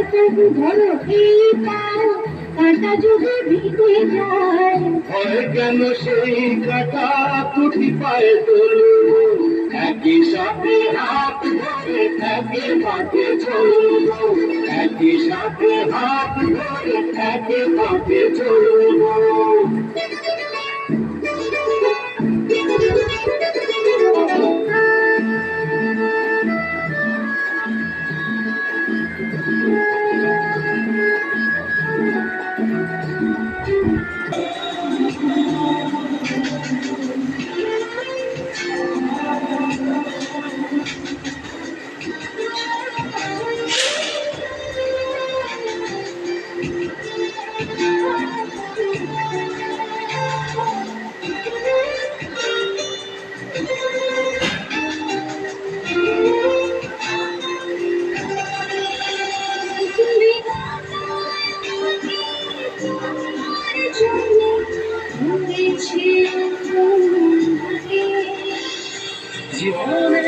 তবু ধরো এই পাও কাটা যদি ভিটে যায় হয় কেন সেই কাটা দুটি পায়ে তুলবো একই সাথে হাত ধরে একে পথে চলবো একই সাথে হাত ধরে একে পথে চলবো জীবনে